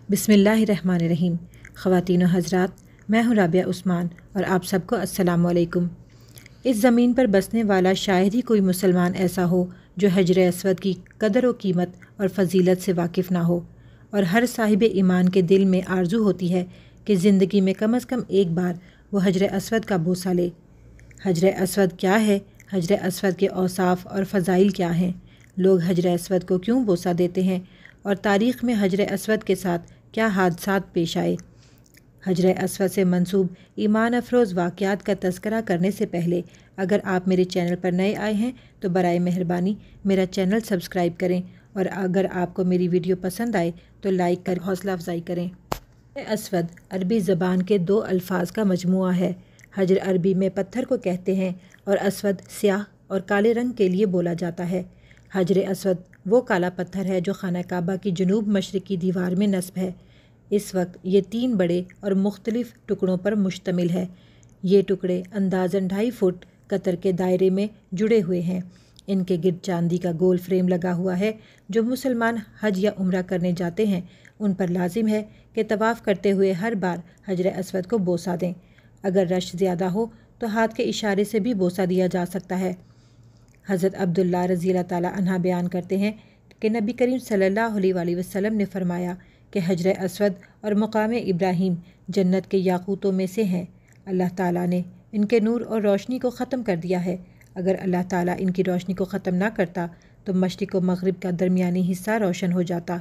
بسم اللہ الرحمن الرحیم۔ خواتین و حضرات، میں ہوں رابعہ عثمان اور آپ سب کو السلام علیکم۔ اس زمین پر بسنے والا شاید ہی کوئی مسلمان ایسا ہو جو حجر اسود کی قدر و قیمت اور فضیلت سے واقف نہ ہو، اور ہر صاحب ایمان کے دل میں آرزو ہوتی ہے کہ زندگی میں کم از کم ایک بار وہ حجر اسود کا بوسہ لے۔ حجر اسود کیا ہے؟ حجر اسود کے اوصاف اور فضائل کیا ہیں؟ لوگ حجر اسود کو کیوں بوسہ دیتے ہیں اور تاریخ میں حجر اسود کے ساتھ کیا حادثات پیش آئے؟ حجر اسود سے منسوب ایمان افروز واقعات کا تذکرہ کرنے سے پہلے اگر آپ میرے چینل پر نئے آئے ہیں تو برائے مہربانی میرا چینل سبسکرائب کریں، اور اگر آپ کو میری ویڈیو پسند آئے تو لائک کر حوصلہ افزائی کریں۔ حجر اسود عربی زبان کے دو الفاظ کا مجموعہ ہے۔ حجر عربی میں پتھر کو کہتے ہیں اور اسود سیاہ اور کالے رنگ کے لیے بولا جاتا ہے۔ حجر اسود وہ کالا پتھر ہے جو خانہ کعبہ کی جنوب مشرقی دیوار میں نصب ہے۔ اس وقت یہ 3 بڑے اور مختلف ٹکڑوں پر مشتمل ہے۔ یہ ٹکڑے اندازاً 2.5 فٹ قطر کے دائرے میں جڑے ہوئے ہیں۔ ان کے گرد چاندی کا گول فریم لگا ہوا ہے۔ جو مسلمان حج یا عمرہ کرنے جاتے ہیں ان پر لازم ہے کہ طواف کرتے ہوئے ہر بار حجر اسود کو بوسہ دیں۔ اگر رش زیادہ ہو تو ہاتھ کے اشارے سے بھی بوسہ دیا جا سکتا ہے۔ حضرت عبداللہ رضی اللہ تعالیٰ عنہ بیان کرتے ہیں کہ نبی کریم صلی اللہ علیہ وآلہ وسلم نے فرمایا کہ حجر اسود اور مقام ابراہیم جنت کے یاقوتوں میں سے ہیں۔ اللہ تعالیٰ نے ان کے نور اور روشنی کو ختم کر دیا ہے۔ اگر اللہ تعالیٰ ان کی روشنی کو ختم نہ کرتا تو مشرق و مغرب کا درمیانی حصہ روشن ہو جاتا۔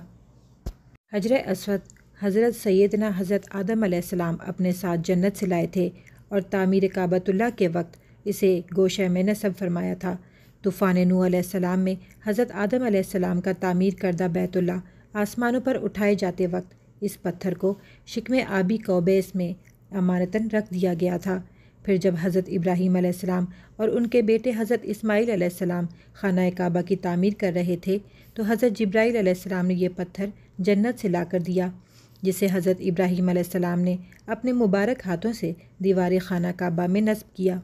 حجر اسود حضرت سیدنا حضرت آدم علیہ السلام اپنے ساتھ جنت سے لائے تھے اور تعمیر کعبۃ اللہ کے وقت اسے گوشہ میں نصب فرمایا تھا۔ طوفان نوح علیہ السلام میں حضرت آدم علیہ السلام کا تعمیر کردہ بیت اللہ آسمانوں پر اٹھائے جاتے وقت اس پتھر کو شکم آبی کوبیس میں امانتاً رکھ دیا گیا تھا۔ پھر جب حضرت ابراہیم علیہ السلام اور ان کے بیٹے حضرت اسماعیل علیہ السلام خانہ کعبہ کی تعمیر کر رہے تھے تو حضرت جبرائیل علیہ السلام نے یہ پتھر جنت سے لا کر دیا، جسے حضرت ابراہیم علیہ السلام نے اپنے مبارک ہاتھوں سے دیوار خانہ کعبہ میں نصب کیا۔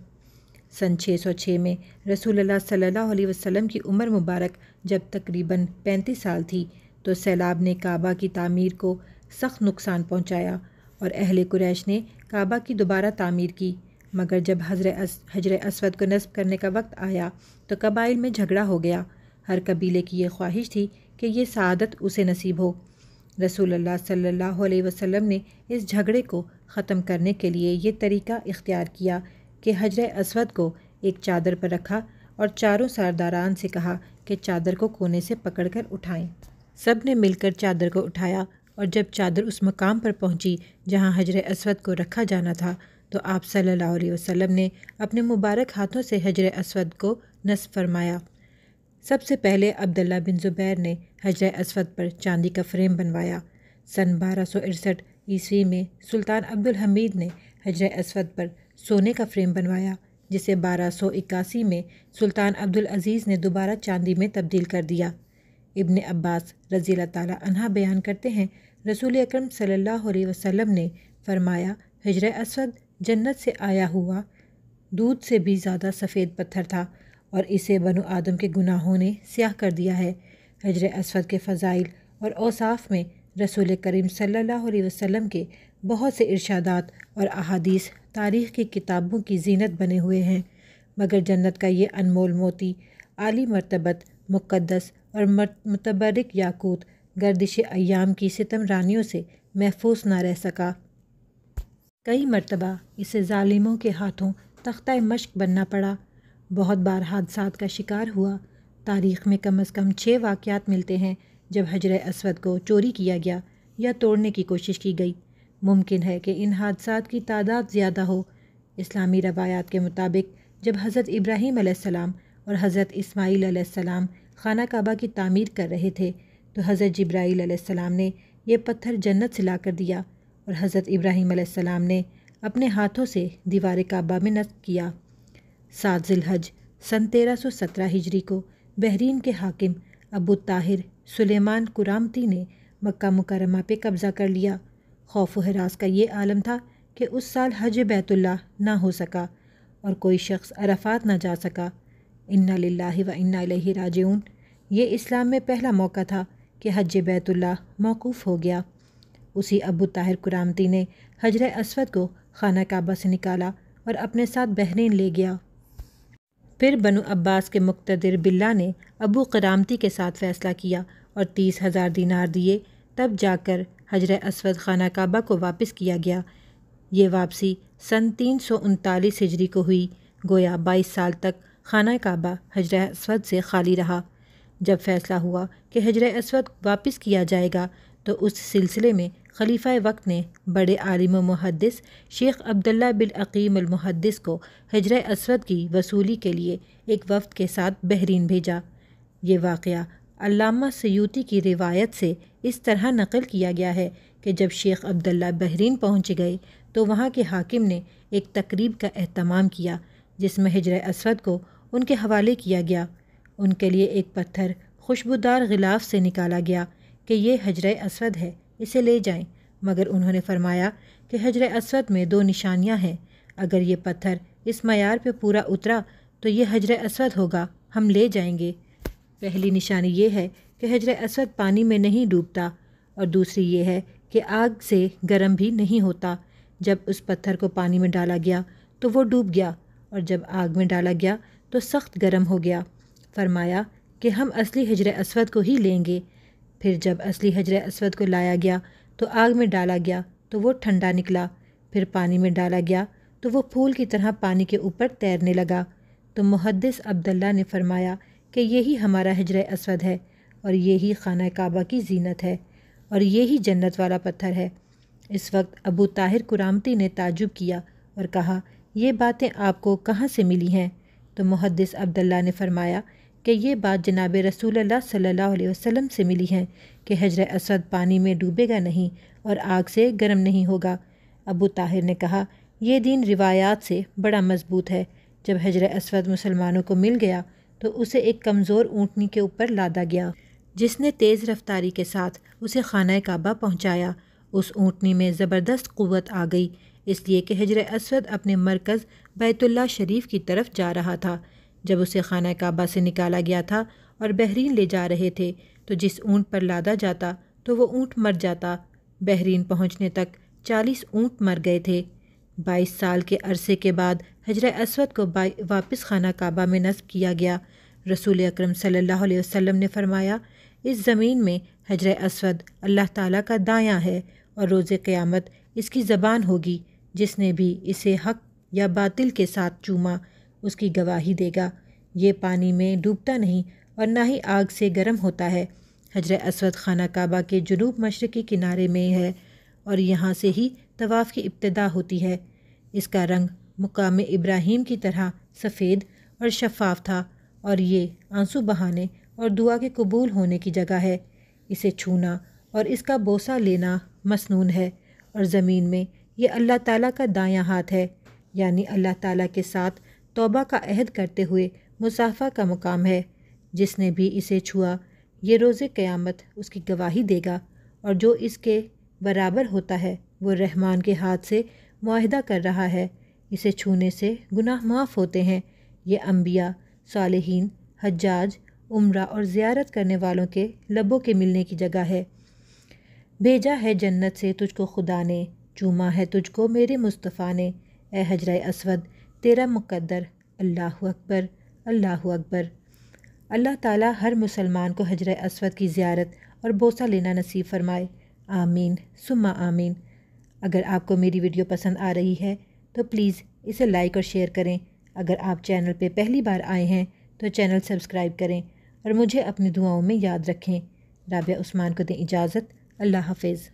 سن 606 میں رسول اللہ صلی اللہ علیہ وسلم کی عمر مبارک جب تقریباً 35 سال تھی تو سیلاب نے کعبہ کی تعمیر کو سخت نقصان پہنچایا اور اہل قریش نے کعبہ کی دوبارہ تعمیر کی، مگر جب حجر اسود کو نصب کرنے کا وقت آیا تو قبائل میں جھگڑا ہو گیا۔ ہر قبیلے کی یہ خواہش تھی کہ یہ سعادت اسے نصیب ہو۔ رسول اللہ صلی اللہ علیہ وسلم نے اس جھگڑے کو ختم کرنے کے لیے یہ طریقہ اختیار کیا کہ حجر اسود کو ایک چادر پر رکھا اور چاروں سرداران سے کہا کہ چادر کو کونے سے پکڑ کر اٹھائیں۔ سب نے مل کر چادر کو اٹھایا، اور جب چادر اس مقام پر پہنچی جہاں حجر اسود کو رکھا جانا تھا تو آپ صلی اللہ علیہ وسلم نے اپنے مبارک ہاتھوں سے حجر اسود کو نصب فرمایا۔ سب سے پہلے عبداللہ بن زبیر نے حجر اسود پر چاندی کا فریم بنوایا۔ سن 1268 عیسوی میں سلطان عبدالحمید نے حجر اسود پر سونے کا فریم بنوایا، جسے 1281 میں سلطان عبدالعزیز نے دوبارہ چاندی میں تبدیل کر دیا۔ ابن عباس رضی اللہ تعالیٰ عنہ بیان کرتے ہیں رسول اکرم صلی اللہ علیہ وسلم نے فرمایا حجر اسود جنت سے آیا ہوا دودھ سے بھی زیادہ سفید پتھر تھا اور اسے بنو آدم کے گناہوں نے سیاہ کر دیا ہے۔ حجر اسود کے فضائل اور اوصاف میں رسول کریم صلی اللہ علیہ وسلم کے بہت سے ارشادات اور احادیث تاریخ کی کتابوں کی زینت بنے ہوئے ہیں، مگر جنت کا یہ انمول موتی عالی مرتبت مقدس اور متبرک یاقوت گردش ایام کی ستم رانیوں سے محفوظ نہ رہ سکا۔ کئی مرتبہ اسے ظالموں کے ہاتھوں تختہ مشق بننا پڑا، بہت بار حادثات کا شکار ہوا۔ تاریخ میں کم از کم 6 واقعات ملتے ہیں جب حجر اسود کو چوری کیا گیا یا توڑنے کی کوشش کی گئی۔ ممکن ہے کہ ان حادثات کی تعداد زیادہ ہو۔ اسلامی روایات کے مطابق جب حضرت ابراہیم علیہ السلام اور حضرت اسماعیل علیہ السلام خانہ کعبہ کی تعمیر کر رہے تھے تو حضرت جبرائیل علیہ السلام نے یہ پتھر جنت سے لا کر دیا اور حضرت ابراہیم علیہ السلام نے اپنے ہاتھوں سے دیوار کعبہ میں نصب کیا۔ 7 ذی الحج سن 1317 ہجری کو بحرین کے حاکم ابو طاہر سلیمان کرامتی نے مکہ مکرمہ پہ قبضہ کر لیا۔ خوف و ہراس کا یہ عالم تھا کہ اس سال حج بیت اللہ نہ ہو سکا اور کوئی شخص عرفات نہ جا سکا۔ انا للہ و انا الیہ راجعون۔ یہ اسلام میں پہلا موقع تھا کہ حج بیت اللہ موقوف ہو گیا۔ اسی ابو طاہر کرامتی نے حجر اسود کو خانہ کعبہ سے نکالا اور اپنے ساتھ بحرین لے گیا۔ پھر بنو عباس کے مقتدر بلہ نے ابو کرامتی کے ساتھ فیصلہ کیا اور 30,000 دینار دیے، تب جا کر حجر اسود خانہ کعبہ کو واپس کیا گیا۔ یہ واپسی سن 339 ہجری کو ہوئی، گویا 22 سال تک خانہ کعبہ حجر اسود سے خالی رہا۔ جب فیصلہ ہوا کہ حجر اسود واپس کیا جائے گا تو اس سلسلے میں خلیفہ وقت نے بڑے عالم و محدث شیخ عبداللہ بن عقیم المحدث کو حجر اسود کی وصولی کے لیے ایک وفد کے ساتھ بحرین بھیجا۔ یہ واقعہ علامہ سیوطی کی روایت سے اس طرح نقل کیا گیا ہے کہ جب شیخ عبداللہ بحرین پہنچ گئے تو وہاں کے حاکم نے ایک تقریب کا اہتمام کیا جس میں حجر اسود کو ان کے حوالے کیا گیا۔ ان کے لیے ایک پتھر خوشبودار غلاف سے نکالا گیا کہ یہ حجر اسود ہے، اسے لے جائیں، مگر انہوں نے فرمایا کہ حجر اسود میں 2 نشانیاں ہیں، اگر یہ پتھر اس معیار پہ پورا اترا تو یہ حجر اسود ہوگا، ہم لے جائیں گے۔ پہلی نشانی یہ ہے کہ حجر اسود پانی میں نہیں ڈوبتا، اور دوسری یہ ہے کہ آگ سے گرم بھی نہیں ہوتا۔ جب اس پتھر کو پانی میں ڈالا گیا تو وہ ڈوب گیا، اور جب آگ میں ڈالا گیا تو سخت گرم ہو گیا۔ فرمایا کہ ہم اصلی حجر اسود کو ہی لیں گے۔ پھر جب اصلی حجر اسود کو لایا گیا تو آگ میں ڈالا گیا تو وہ ٹھنڈا نکلا، پھر پانی میں ڈالا گیا تو وہ پھول کی طرح پانی کے اوپر تیرنے لگا۔ تو محدث عبداللہ نے فرمایا کہ یہی ہمارا حجر اسود ہے، اور یہی خانہ کعبہ کی زینت ہے، اور یہی جنت والا پتھر ہے۔ اس وقت ابو طاہر کرامتی نے تعجب کیا اور کہا، یہ باتیں آپ کو کہاں سے ملی ہیں؟ تو محدث عبداللہ نے فرمایا کہ یہ بات جناب رسول اللہ صلی اللہ علیہ وسلم سے ملی ہے کہ حجر اسود پانی میں ڈوبے گا نہیں اور آگ سے گرم نہیں ہوگا۔ ابو طاہر نے کہا، یہ دین روایات سے بڑا مضبوط ہے۔ جب حجر اسود مسلمانوں کو مل گیا تو اسے ایک کمزور اونٹنی کے اوپر لادا گیا، جس نے تیز رفتاری کے ساتھ اسے خانہ کعبہ پہنچایا۔ اس اونٹنی میں زبردست قوت آ گئی، اس لیے کہ حجر اسود اپنے مرکز بیت اللہ شریف کی طرف جا رہا تھا۔ جب اسے خانہ کعبہ سے نکالا گیا تھا اور بحرین لے جا رہے تھے تو جس اونٹ پر لادا جاتا تو وہ اونٹ مر جاتا۔ بحرین پہنچنے تک 40 اونٹ مر گئے تھے۔ 22 سال کے عرصے کے بعد حجر اسود کو واپس خانہ کعبہ میں نصب کیا گیا۔ رسول اکرم صلی اللہ علیہ وسلم نے فرمایا، اس زمین میں حجر اسود اللہ تعالیٰ کا دایاں ہے، اور روز قیامت اس کی زبان ہوگی، جس نے بھی اسے حق یا باطل کے ساتھ چوما اس کی گواہی دے گا۔ یہ پانی میں ڈوبتا نہیں اور نہ ہی آگ سے گرم ہوتا ہے۔ حجر اسود خانہ کعبہ کے جنوب مشرقی کنارے میں ہے، اور یہاں سے ہی طواف کی ابتدا ہوتی ہے۔ اس کا رنگ مقام ابراہیم کی طرح سفید اور شفاف تھا، اور یہ آنسو بہانے اور دعا کے قبول ہونے کی جگہ ہے۔ اسے چھونا اور اس کا بوسہ لینا مسنون ہے، اور زمین میں یہ اللہ تعالیٰ کا دایاں ہاتھ ہے، یعنی اللہ تعالیٰ کے ساتھ توبہ کا عہد کرتے ہوئے مصافحہ کا مقام ہے۔ جس نے بھی اسے چھوا، یہ روز قیامت اس کی گواہی دے گا، اور جو اس کے برابر ہوتا ہے وہ رحمان کے ہاتھ سے معاہدہ کر رہا ہے۔ اسے چھونے سے گناہ معاف ہوتے ہیں۔ یہ انبیاء، صالحین، حجاج، عمرہ اور زیارت کرنے والوں کے لبوں کے ملنے کی جگہ ہے۔ بھیجا ہے جنت سے تجھ کو خدا نے، چوما ہے تجھ کو میرے مصطفیٰ نے، اے حجر اسود تیرا مقدر، اللہ اکبر، اللہ اکبر۔ اللہ تعالیٰ ہر مسلمان کو حجر اسود کی زیارت اور بوسہ لینا نصیب فرمائے، آمین ثم آمین۔ اگر آپ کو میری ویڈیو پسند آ رہی ہے تو پلیز اسے لائک اور شیئر کریں۔ اگر آپ چینل پہ پہلی بار آئے ہیں تو چینل سبسکرائب کریں، اور مجھے اپنی دعاؤں میں یاد رکھیں۔ رابعہ عثمان کو دیں اجازت، اللہ حافظ۔